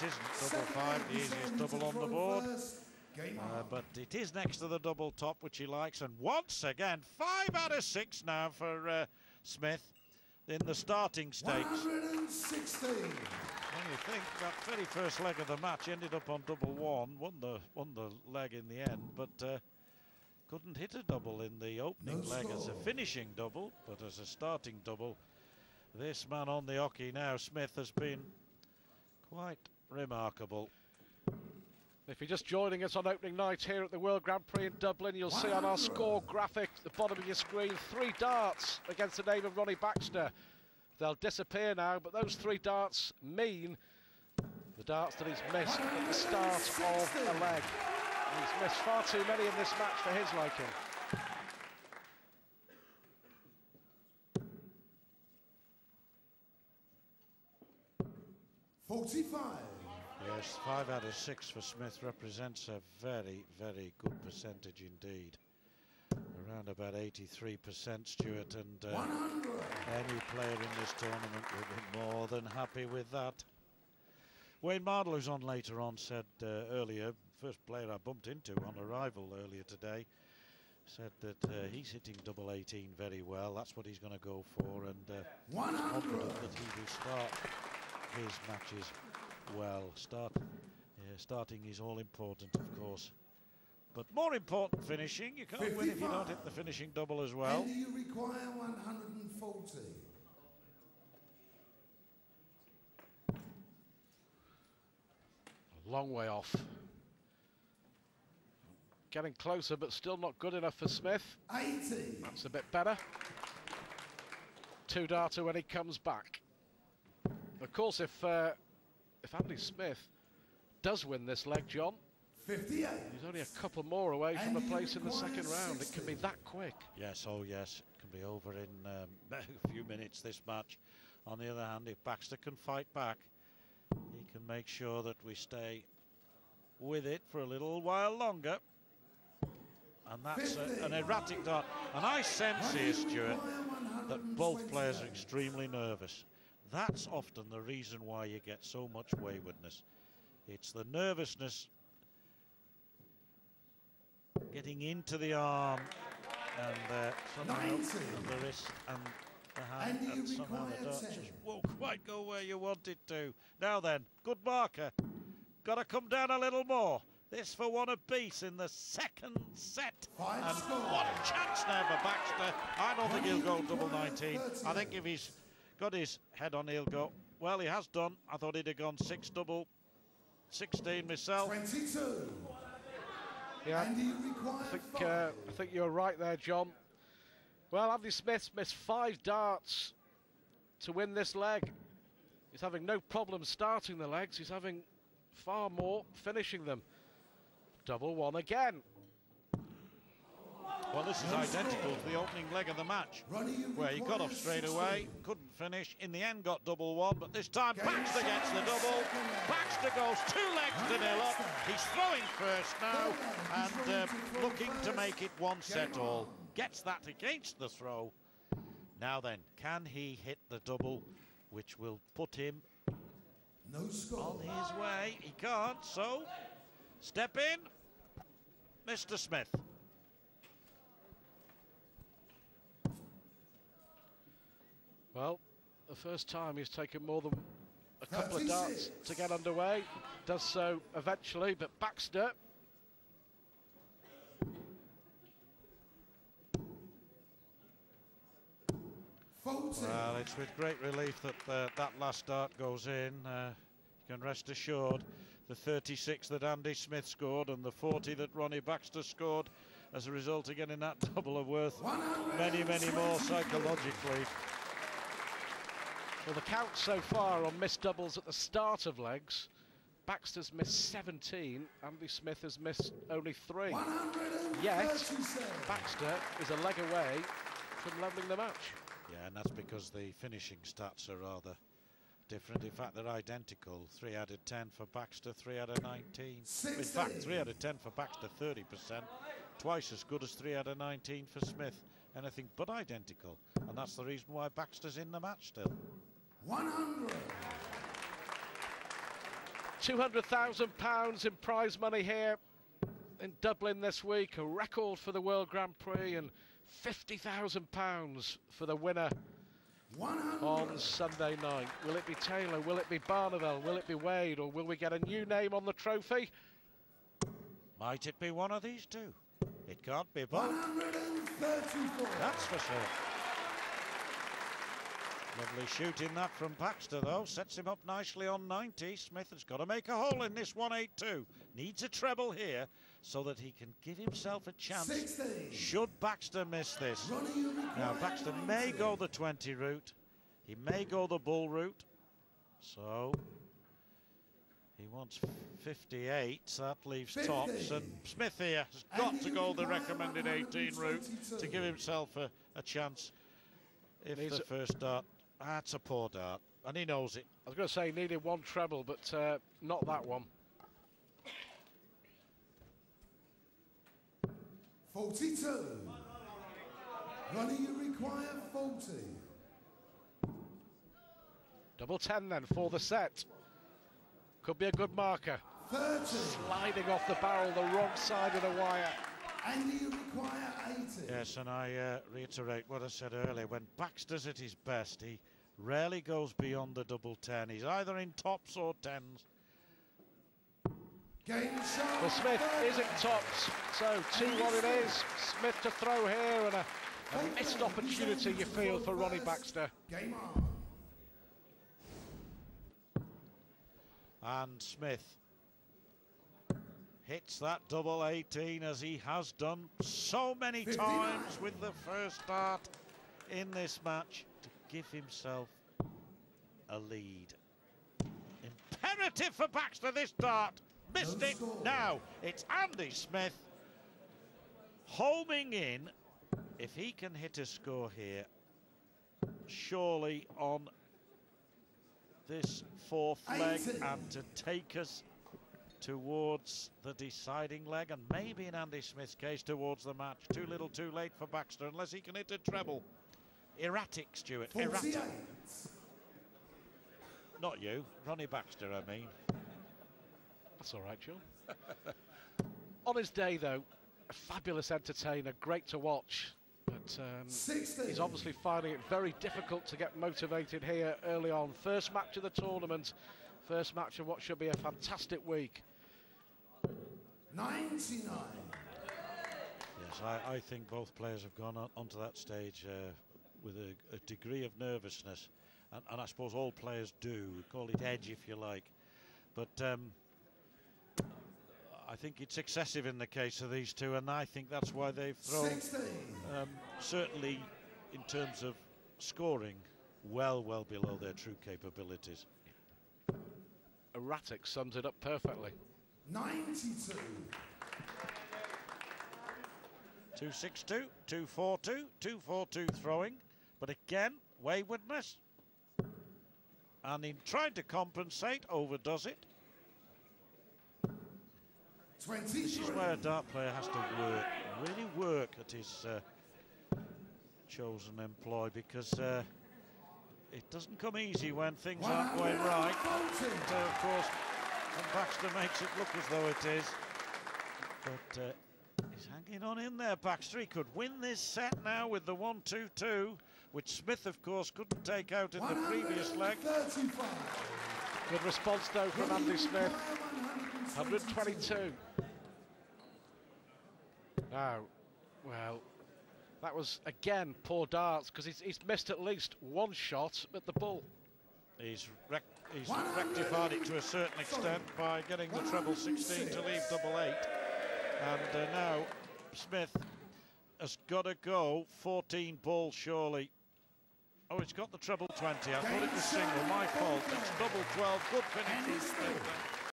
it isn't double five, the easiest double on the board. But it is next to the double top, which he likes. And once again, 5 out of 6 now for Smith in the starting stakes. 116. When you think that very first leg of the match ended up on double one, won the leg in the end, but couldn't hit a double in the opening leg as a finishing double, but as a starting double, this man on the hockey now, Smith, has been quite remarkable. If you're just joining us on opening night here at the World Grand Prix in Dublin, you'll see on our score graphic at the bottom of your screen 3 darts against the name of Ronnie Baxter. They'll disappear now, but those 3 darts mean the darts that he's missed at the start of a leg. He's missed far too many in this match for his liking. Yes, 5 out of 6 for Smith represents a very, very good percentage indeed. Around about 83%, Stuart, and any player in this tournament would be more than happy with that. Wayne Mardle, who's on later on, said earlier, first player I bumped into on arrival earlier today, said that he's hitting double 18 very well. That's what he's going to go for, and confident that he will start his matches well. Starting is all important, of course, but more important, finishing. You can't win if you don't hit the finishing double as well. And you require 140. A long way off. Getting closer, but still not good enough for Smith. 80. That's a bit better. 2-darter when he comes back. Of course, if Andy Smith does win this leg, John, 58. He's only a couple more away from a place in the second round. 60. It can be that quick. Yes, oh yes, it can be over in a few minutes, this match. On the other hand, if Baxter can fight back, he can make sure that we stay with it for a little while longer. And that's an erratic dart. And I sense here, Stuart, that both players are extremely nervous. That's often the reason why you get so much waywardness. It's the nervousness getting into the arm and somehow the wrist and the hand, and somehow the dart just won't quite go where you want it to. Now then, good marker. Got to come down a little more. This for one apiece in the second set. And what a chance now for Baxter. I don't think he'll go double 19. I think if he's got his head on, he'll go. Well, he has done. I thought he'd have gone 6 double 16 myself. 22. Yeah, I think you're right there, John. Well, Andy Smith missed 5 darts to win this leg. He's having no problem starting the legs. He's having far more finishing them. Double 1 again. Well, this is identical to the opening leg of the match, where he got off straight away, couldn't finish, in the end got double 1, but this time Baxter gets the double. Baxter goes 2 legs to 0 up. He's throwing first now and looking to make it 1 set all. Gets that against the throw. Now then, can he hit the double, which will put him on his way? He can't, so step in, Mr. Smith. Well, the first time he's taken more than a couple of darts to get underway. Does so eventually, but Baxter. Well, it's with great relief that that last dart goes in. You can rest assured the 36 that Andy Smith scored and the 40 that Ronnie Baxter scored as a result of getting that double are worth many, many more psychologically. Well, the count so far on missed doubles at the start of legs, Baxter's missed 17, Andy Smith has missed only 3. Yet, Baxter is a leg away from levelling the match. Yeah, and that's because the finishing stats are rather different. In fact, they're identical. 3 out of 10 for Baxter, 3 out of 19. In fact, 3 out of 10 for Baxter, 30%. Twice as good as 3 out of 19 for Smith. Anything but identical. And that's the reason why Baxter's in the match still. 100. £200,000 in prize money here in Dublin this week, a record for the World Grand Prix, and £50,000 for the winner 100. on Sunday night. Will it be Taylor? Will it be Barneveld? Will it be Wade? Or will we get a new name on the trophy? Might it be one of these two? It can't be both. 134. That's for sure. Lovely shooting that from Baxter, though. Sets him up nicely on 90. Smith has got to make a hole in this 182. Needs a treble here so that he can give himself a chance. 60. Should Baxter miss this. Ronnie, Now, Baxter may go the 20 route. He may go the bull route. So he wants 58. So that leaves 50. tops. And Smith here has got to go the recommended 18 route to give himself a chance. If Needs the first dart, that's a poor dart, and he knows it. I was going to say he needed one treble, but not that one. 42. Ronnie, you require 40. Double 10 then for the set. Could be a good marker. 30. Sliding off the barrel, the wrong side of the wire. Andy, you require 80. Yes, and I reiterate what I said earlier. When Baxter's at his best, he rarely goes beyond the double 10. He's either in tops or tens. Game shot. Well, Smith isn't tops, so 2-1 it is. Smith to throw here, and a missed opportunity, you feel, for Ronnie Baxter. Game on. And Smith hits that double 18 as he has done so many 59. times with the first dart in this match to give himself a lead. Imperative for Baxter this dart. Missed it. Now it's Andy Smith homing in. If he can hit a score here, surely on this fourth leg, 80. and to take us towards the deciding leg, and maybe in Andy Smith's case towards the match. Too little too late for Baxter unless he can hit a treble. Erratic, Stuart, 48. erratic. Not you, Ronnie Baxter, I mean. That's all right, Joe. On his day, though, a fabulous entertainer, great to watch. But 60. he's obviously finding it very difficult to get motivated here early on. First match of the tournament, first match of what should be a fantastic week. 99. Yes, I think both players have gone onto that stage with a degree of nervousness, and I suppose all players do. Call it edge if you like, but I think it's excessive in the case of these two, and I think that's why they've thrown, certainly in terms of scoring, well below their true capabilities. Erratic sums it up perfectly. 92. 262, 242, 242 throwing, but again, waywardness. And in trying to compensate, overdoes it. 23. This is where a dart player has to work, really work at his chosen employ, because it doesn't come easy when things aren't going right. But, of course, and Baxter makes it look as though it is. But he's hanging on in there, Baxter. He could win this set now with the 1-2-2, which Smith, of course, couldn't take out in the previous leg. 135. Good response, though, from Andy Smith. 122. Now, well, that was, again, poor darts, because he's missed at least one shot at the bull. He's rectified it to a certain extent by getting the treble 16 to leave double 8. And now Smith has got to go 14 balls, surely. Oh, it's got the treble 20. I thought it was single. My fault. It's double 12. Good finish.